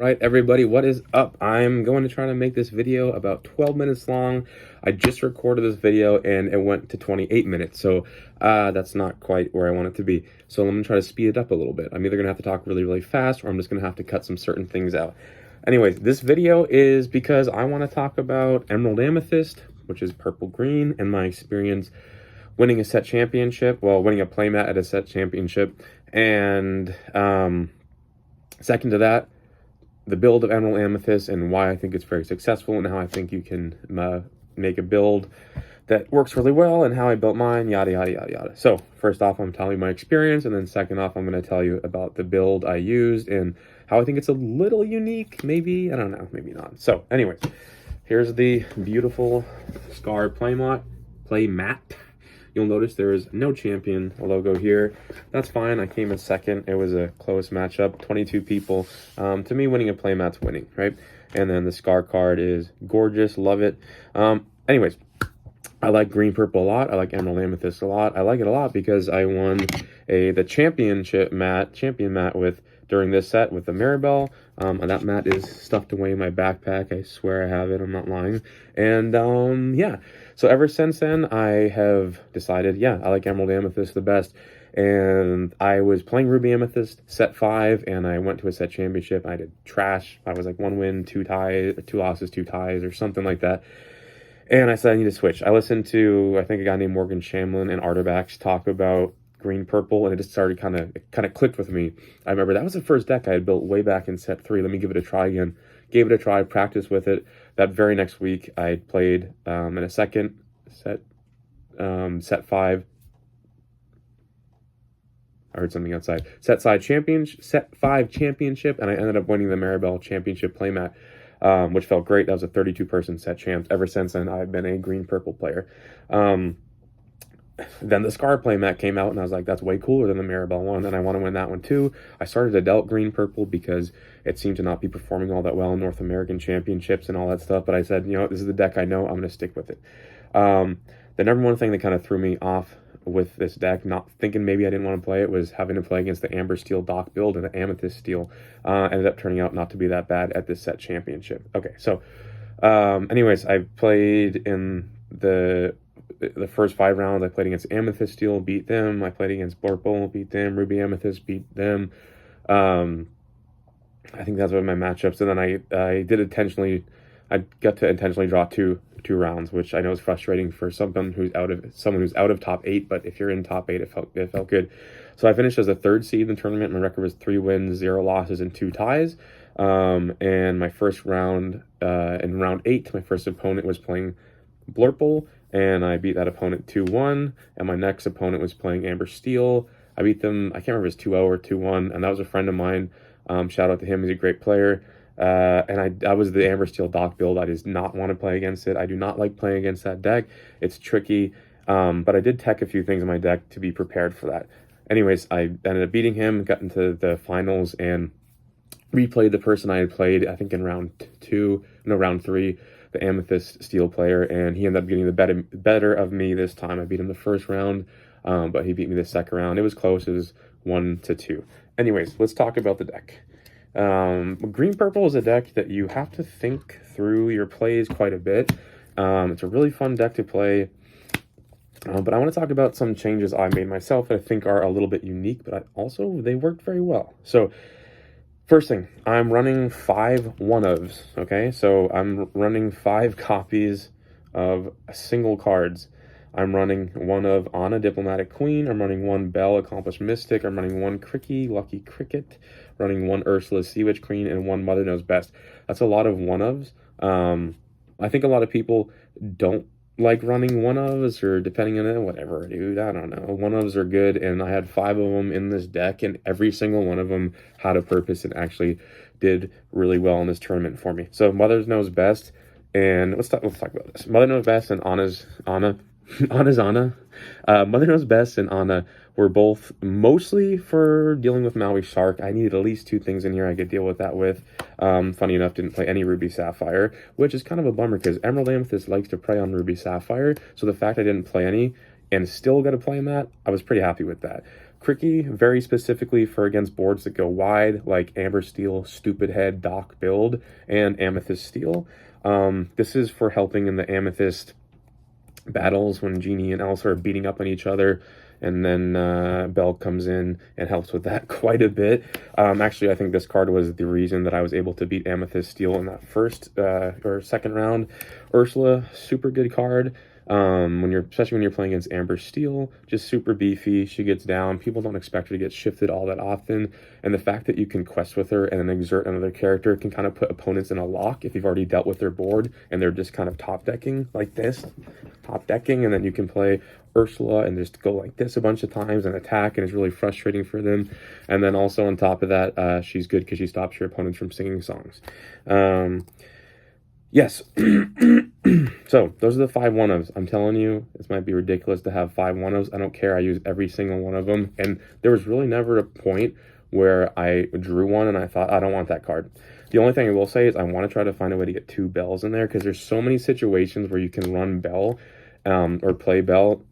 Right, everybody, what is up? I'm going to try to make this video about 12 minutes long. I just recorded this video and it went to 28 minutes, so that's not quite where I want it to be. So I'm going to try to speed it up a little bit. I'm either going to have to talk really, really fast, or I'm just going to have to cut some certain things out. Anyways, this video is because I want to talk about Emerald Amethyst, which is purple-green, and my experience winning a set championship, well, winning a playmat at a set championship, and second to that, the build of Emerald Amethyst and why I think it's very successful, and how I think you can make a build that works really well, and how I built mine, yada, yada, yada, yada. So first off, I'm telling you my experience, and then second off, I'm going to tell you about the build I used and how I think it's a little unique, maybe, I don't know, maybe not. So anyways, here's the beautiful Scar playmat. You'll notice there is no champion logo here. That's fine. I came in second. It was a close matchup, 22 people. To me, winning a playmat's winning, right? And then the Scar card is gorgeous. Love it. Anyways, I like green purple a lot. I like Emerald Amethyst a lot. I like it a lot because I won the champion mat with during this set with the Maribel. And that mat is stuffed away in my backpack. I swear I have it. I'm not lying. And yeah. So ever since then, I have decided, yeah, I like Emerald Amethyst the best. And I was playing Ruby Amethyst set 5, and I went to a set championship. I did trash. I was like 1 win, 2 ties, 2 losses, 2 ties, or something like that. And I said I need to switch. I listened to, I think, a guy named Morgan Shamlin and Artibax talk about green purple, and it just started kind of clicked with me. I remember that was the first deck I had built way back in set 3. Let me give it a try again. Gave it a try, practiced with it. That very next week, I played in a second set, set 5. I heard something outside. Set 5 championship, and I ended up winning the Maribel championship playmat, which felt great. That was a 32-person set champs. Ever since then, I've been a green-purple player. Then the Scar playmat came out, and I was like, that's way cooler than the Maribel one, and I want to win that one too. I started to doubt green-purple because it seemed to not be performing all that well in North American championships and all that stuff, but I said, you know what, this is the deck I know, I'm going to stick with it. The number one thing that kind of threw me off with this deck, not thinking maybe I didn't want to play it, was having to play against the Amber Steel Dock build and the Amethyst Steel. Ended up turning out not to be that bad at this set championship. Okay, so anyways, I played in the first 5 rounds. I played against Amethyst Steel, beat them. I played against Blurple, beat them. Ruby Amethyst, beat them. I think that's one of my matchups. And then I got to intentionally draw two rounds, which I know is frustrating for someone who's out of top 8. But if you're in top 8, it felt good. So I finished as a 3rd seed in the tournament. My record was 3 wins, 0 losses, and 2 ties. And my first round, in round 8, my first opponent was playing Blurple, and I beat that opponent 2-1. And my next opponent was playing Amber Steel. I beat them, I can't remember if it was 2-0 or 2-1, and that was a friend of mine. Shout out to him, he's a great player. And I was the Amber Steel Dock build. I did not want to play against it. I do not like playing against that deck. It's tricky, but I did tech a few things in my deck to be prepared for that. Anyways, I ended up beating him, got into the finals, and replayed the person I had played, I think in round 3, the Amethyst Steel player, and he ended up getting the better of me this time. I beat him the first round, but he beat me the second round. It was close. It was 1-2. Anyways, let's talk about the deck. Green purple is a deck that you have to think through your plays quite a bit. It's a really fun deck to play, but I want to talk about some changes I made myself that I think are a little bit unique, but they worked very well. So first thing, I'm running 5 one-ofs, okay? So I'm running 5 copies of single cards. I'm running 1 of Anna, Diplomatic Queen. I'm running 1 Belle, Accomplished Mystic. I'm running 1 Cricky, Lucky Cricket. Running 1 Ursula, Sea Witch Queen, and 1 Mother Knows Best. That's a lot of one-ofs. I think a lot of people don't like running one-ofs, or depending on it, whatever, dude, I don't know. One-ofs are good, and I had 5 of them in this deck, and every single one of them had a purpose and actually did really well in this tournament for me. So Mother Knows Best, and let's talk about this. Mother Knows Best and Anna. Mother Knows Best and Anna were both mostly for dealing with Maui Shark. I needed at least 2 things in here I could deal with that with. Funny enough, didn't play any Ruby Sapphire, which is kind of a bummer because Emerald Amethyst likes to prey on Ruby Sapphire. So the fact I didn't play any and still got to play in that, I was pretty happy with that. Cricky, very specifically for against boards that go wide, like Amber Steel, Stupid Head, Doc Build, and Amethyst Steel. This is for helping in the Amethyst battles when Genie and Elsa are beating up on each other, and then Belle comes in and helps with that quite a bit. Actually, I think this card was the reason that I was able to beat Amethyst Steel in that first or second round. Ursula, super good card. Especially when you're playing against Amber Steel, just super beefy. She gets down. People don't expect her to get shifted all that often. And the fact that you can quest with her and then exert another character can kind of put opponents in a lock if you've already dealt with their board and they're just kind of top decking like this. Top decking, and then you can play Ursula and just go like this a bunch of times and attack, and it's really frustrating for them. And then also on top of that, she's good because she stops your opponents from singing songs. Yes. So those are the 5 1-ofs. I'm telling you, this might be ridiculous to have 5 1-ofs. I don't care. I use every single one of them. And there was really never a point where I drew one and I thought, I don't want that card. The only thing I will say is I want to try to find a way to get 2 Bells in there, because there's so many situations where you can run Belle or play Belle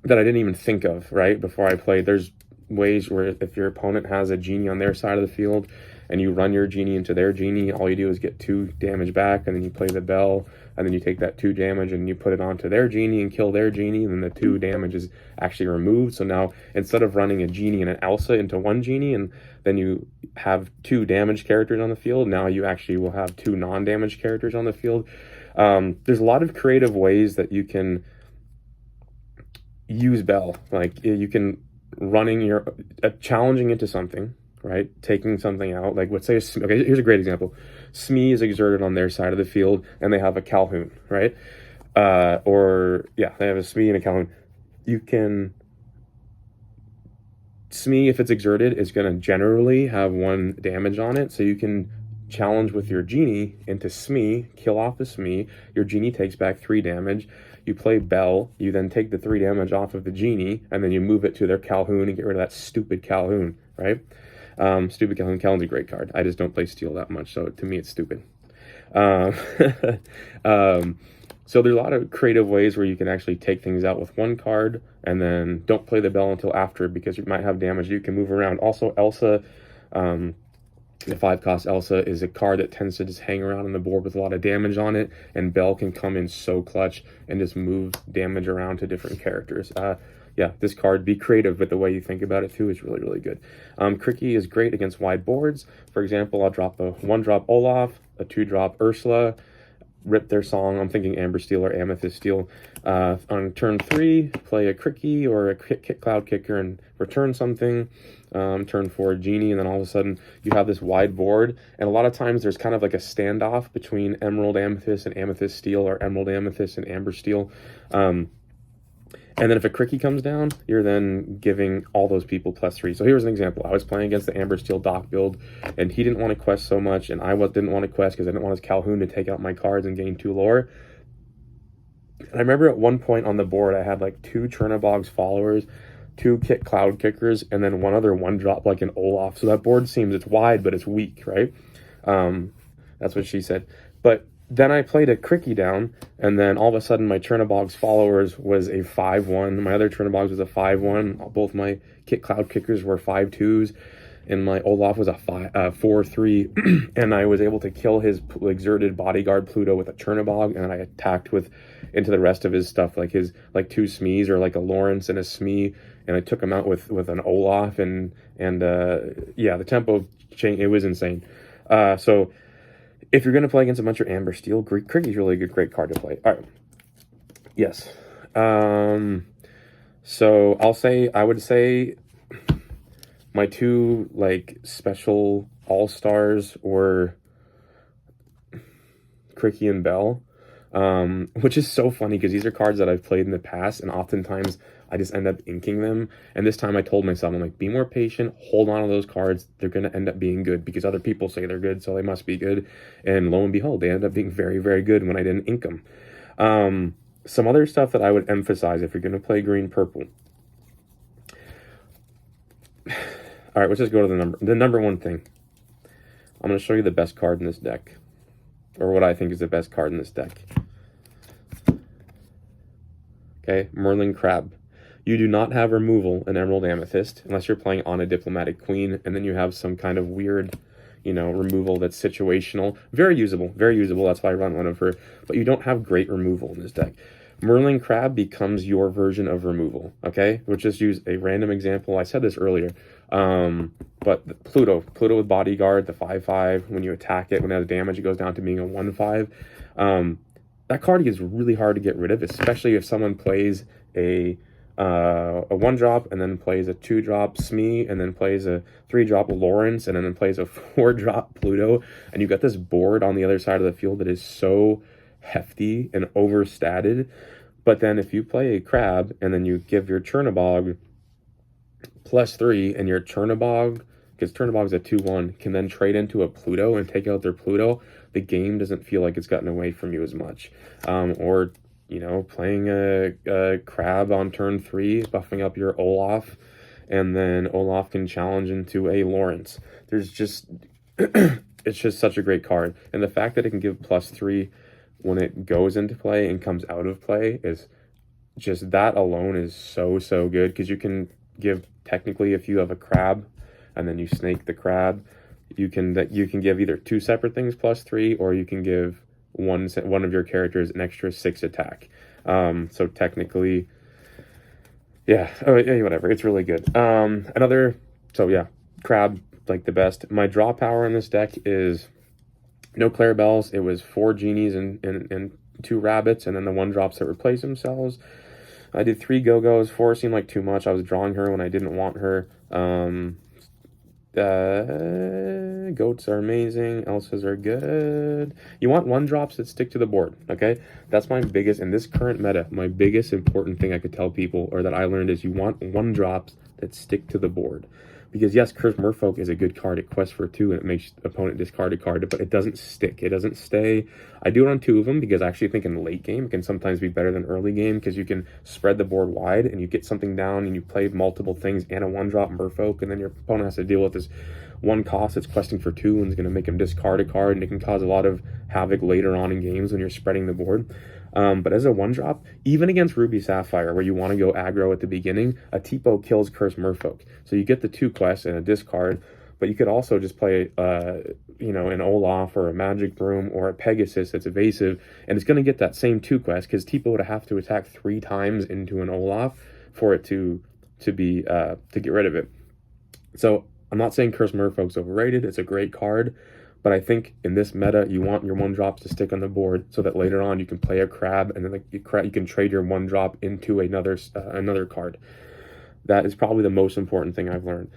that I didn't even think of, right? Before I played, there's ways where if your opponent has a Genie on their side of the field and you run your Genie into their Genie, all you do is get 2 damage back, and then you play the Belle, and then you take that 2 damage and you put it onto their Genie and kill their Genie, and then the 2 damage is actually removed. So now, instead of running a Genie and an Elsa into one Genie, and then you have 2 damaged characters on the field, now you actually will have 2 non-damaged characters on the field. There's a lot of creative ways that you can use Belle. Like, you can running your challenging into something, right? Taking something out. Like, let's say, okay, here's a great example. Smee is exerted on their side of the field, and they have a Calhoun, right? They have a Smee and a Calhoun. You can... Smee, if it's exerted, is going to generally have 1 damage on it, so you can challenge with your Genie into Smee, kill off the Smee. Your Genie takes back 3 damage. You play Belle, you then take the 3 damage off of the Genie, and then you move it to their Calhoun and get rid of that stupid Calhoun, right? Stupid Calhoun. Calhoun's a great card. I just don't play Steel that much, so to me it's stupid. So there's a lot of creative ways where you can actually take things out with 1 card, and then don't play the Belle until after, because you might have damage you can move around. Also, Elsa, the 5-cost Elsa is a card that tends to just hang around on the board with a lot of damage on it, and Belle can come in so clutch and just move damage around to different characters. Yeah, this card, be creative with the way you think about it too, is really, really good. Cricky is great against wide boards. For example, I'll drop a 1-drop Olaf, a 2-drop Ursula, rip their song. I'm thinking Amber Steel or Amethyst Steel. On turn 3, play a Cricky or a Cloud Kicker and return something. Turn 4, Genie, and then all of a sudden you have this wide board. And a lot of times there's kind of like a standoff between Emerald Amethyst and Amethyst Steel, or Emerald Amethyst and Amber Steel. And then if a Cricky comes down, you're then giving all those people +3. So here's an example. I was playing against the Amber Steel Doc build, and he didn't want to quest so much, and I didn't want to quest because I didn't want his Calhoun to take out my cards and gain 2 lore. And I remember at one point on the board, I had like 2 Chernobog's followers, 2 Cloud Kickers, and then 1 other 1-drop like an Olaf. So that board seems it's wide, but it's weak, right? That's what she said. But then I played a Cricky down, and then all of a sudden my Chernobog's followers was a 5-1. My other Chernobog's was a 5-1. Both my Cloud Kickers were 5-2s, and my Olaf was a 4-3. And I was able to kill his exerted bodyguard Pluto with a Chernobog, and I attacked into the rest of his stuff, like his 2 Smees, or like a Lawrence and a Smee, and I took him out with an Olaf, and yeah, the tempo change, it was insane. So if you're going to play against a bunch of Amber Steel, Cricky's really a great card to play. All right. Yes. So I would say my 2 like special all-stars were Cricky and Belle, which is so funny because these are cards that I've played in the past, and oftentimes I just end up inking them. And this time I told myself, I'm like, be more patient, hold on to those cards. They're going to end up being good because other people say they're good, so they must be good. And lo and behold, they end up being very, very good when I didn't ink them. Some other stuff that I would emphasize if you're going to play green-purple. All right, let's just go to the number 1 thing. I'm going to show you the best card in this deck, or what I think is the best card in this deck. Okay, Merlin Crab. You do not have removal in Emerald Amethyst unless you're playing on a Diplomatic Queen, and then you have some kind of weird, removal that's situational. Very usable, very usable. That's why I run one of her. But you don't have great removal in this deck. Merlin Crab becomes your version of removal, okay? We'll just use a random example. I said this earlier. But Pluto with Bodyguard, the 5/5, when you attack it, when it has damage, it goes down to being a 1/5. That card is really hard to get rid of, especially if someone plays a 1-drop and then plays a 2-drop Smee and then plays a 3-drop Lawrence and then plays a 4-drop Pluto, and you've got this board on the other side of the field that is so hefty and overstated. But then if you play a Crab and then you give your Chernabog +3 and your Chernabog, because Chernabog's a 2/1, can then trade into a Pluto and take out their Pluto, the game doesn't feel like it's gotten away from you as much. Or playing a Crab on turn 3, buffing up your Olaf, and then Olaf can challenge into a Lawrence. There's just, it's just such a great card. And the fact that it can give +3 when it goes into play and comes out of play is just, that alone is so, so good. Because you can give, technically, if you have a Crab and then you snake the Crab, you can give either 2 separate things +3, or you can give one of your characters an extra 6 attack. So technically, yeah, whatever. It's really good. Crab, like the best. My draw power in this deck is no Clarabelles. It was 4 genies and 2 rabbits, and then the 1-drops that replace themselves. I did 3 Go-Go's. 4 seemed like too much. I was drawing her when I didn't want her. Goats are amazing. Elsas are good. You want 1-drops that stick to the board, okay? That's my biggest, in this current meta, my biggest important thing I could tell people, or that I learned, is you want 1-drops that stick to the board. Because yes, Curse Merfolk is a good card. It quests for 2 and it makes opponent discard a card, but it doesn't stick. It doesn't stay. I do it on 2 of them because I actually think in late game it can sometimes be better than early game, because you can spread the board wide and you get something down and you play multiple things and a 1-drop Merfolk, and then your opponent has to deal with this 1 cost that's questing for 2 and is going to make him discard a card, and it can cause a lot of havoc later on in games when you're spreading the board. But as a 1-drop, even against Ruby Sapphire, where you want to go aggro at the beginning, a Tipo kills Curse Merfolk. So you get the 2 quests and a discard, but you could also just play, an Olaf or a Magic Broom or a Pegasus that's evasive, and it's going to get that same 2 quest, because Tipo would have to attack 3 times into an Olaf for it to get rid of it. So I'm not saying Curse Merfolk's overrated. It's a great card. But I think in this meta, you want your 1-drops to stick on the board so that later on you can play a Crab, and then you can trade your 1-drop into another card. That is probably the most important thing I've learned.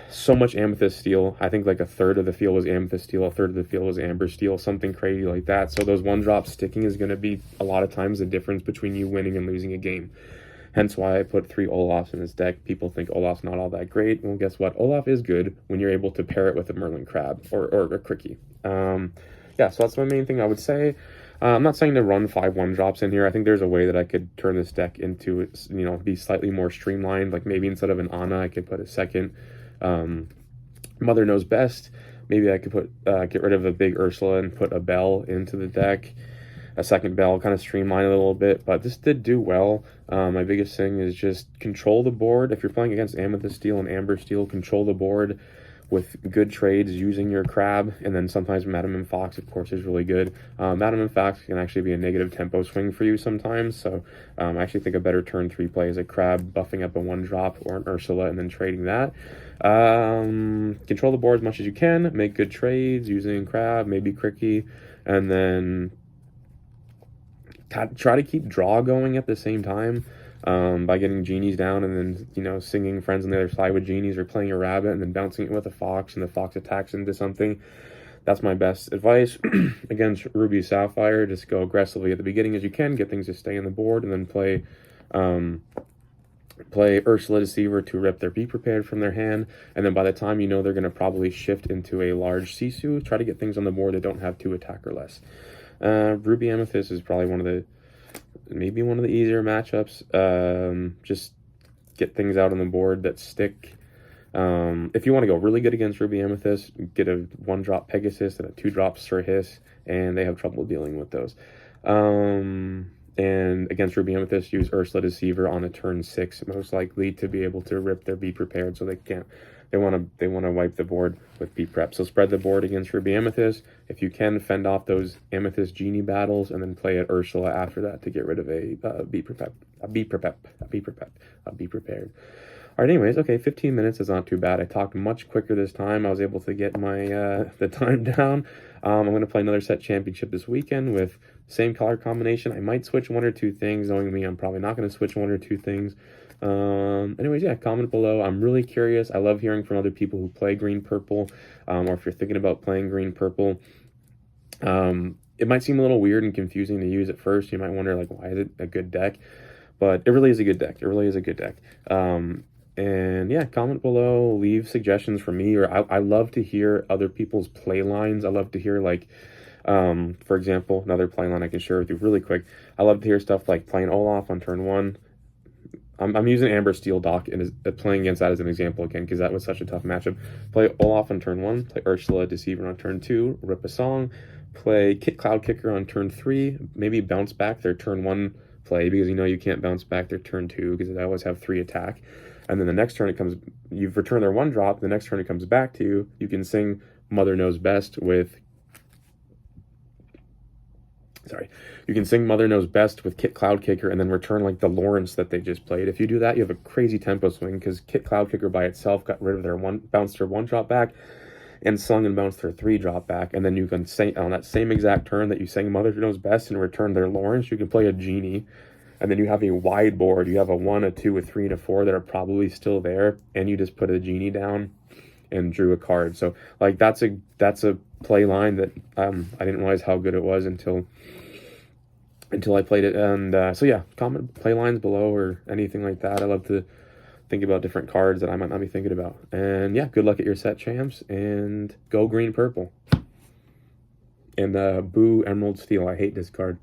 So much Amethyst Steel. I think like a third of the field was Amethyst Steel, a third of the field was Amber Steel, something crazy like that. So those 1-drops sticking is going to be a lot of times the difference between you winning and losing a game. Hence why I put 3 Olafs in this deck. People think Olaf's not all that great. Well, guess what? Olaf is good when you're able to pair it with a Merlin Crab or a Cricky. So that's my main thing I would say. I'm not saying to run 5 1-drops in here. I think there's a way that I could turn this deck into, be slightly more streamlined. Like maybe instead of an Ana, I could put a second Mother Knows Best. Maybe I could get rid of a big Ursula and put a Belle into the deck. A second Belle, kind of streamline it a little bit, but this did do well. My biggest thing is just control the board. If you're playing against Amethyst Steel and Amber Steel, control the board with good trades using your Crab, and then sometimes Madam and Fox, of course, is really good. Madam and Fox can actually be a negative tempo swing for you sometimes, so I actually think a better turn 3 play is a Crab buffing up a 1-drop or an Ursula and then trading that. Control the board as much as you can, make good trades using Crab, maybe Cricky, and then try to keep draw going at the same time by getting genies down and then, singing friends on the other side with genies, or playing a rabbit and then bouncing it with a fox and the fox attacks into something. That's my best advice. Against Ruby Sapphire, just go aggressively at the beginning as you can, get things to stay on the board, and then play Ursula Deceiver to rip their Be Prepared from their hand, and then by the time they're going to probably shift into a large Sisu, try to get things on the board that don't have 2 attack or less. Ruby Amethyst is probably one of the easier matchups. Just get things out on the board that stick. If you want to go really good against Ruby Amethyst, get a 1-drop Pegasus and a 2-drop Sir Hiss, and they have trouble dealing with those. And against Ruby Amethyst, use Ursula Deceiver on a turn 6, most likely to be able to rip their Be Prepared, so they can't. They want to wipe the board with Be Prep. So spread the board against Ruby Amethyst. If you can, fend off those Amethyst Genie battles, and then play at Ursula after that to get rid of a Be Prepared. Be Prepared. All right, anyways, okay, 15 minutes is not too bad. I talked much quicker this time. I was able to get my the time down. I'm going to play another set championship this weekend with same color combination. I might switch one or two things. Knowing me, I'm probably not going to switch one or two things. Anyways, yeah, comment below. I'm really curious. I love hearing from other people who play green-purple, or if you're thinking about playing green-purple. It might seem a little weird and confusing to use at first. You might wonder, like, why is it a good deck? But it really is a good deck. It really is a good deck. And yeah, comment below, leave suggestions for me, or I love to hear other people's play lines. I love to hear, like, for example, another play line I can share with you really quick. I love to hear stuff like playing Olaf on turn 1. I'm using Amber Steel Dock and playing against that as an example again, because that was such a tough matchup. Play Olaf on turn 1, play Ursula Deceiver on turn 2, rip a song, play Cloud Kicker on turn 3, maybe bounce back their turn 1 play, because you know you can't bounce back their turn 2 because they always have 3 attack. And then the next turn it comes, you've returned their 1-drop, the next turn it comes back to you, you can sing Mother Knows Best with, you can sing Mother Knows Best with Kit Cloud Kicker and then return like the Lawrence that they just played. If you do that, you have a crazy tempo swing, because Kit Cloud Kicker by itself got rid of their bounced their 1-drop back, and sung and bounced their 3-drop back. And then you can sing on that same exact turn that you sang Mother Knows Best and return their Lawrence, you can play a Genie. And then you have a wide board. You have a 1, a 2, a 3, and a 4 that are probably still there, and you just put a Genie down and drew a card. So like that's a play line that I didn't realize how good it was until I played it. And so yeah, comment play lines below or anything like that. I love to think about different cards that I might not be thinking about. And yeah, good luck at your set, champs, and go green purple. And boo Emerald Steel. I hate this card.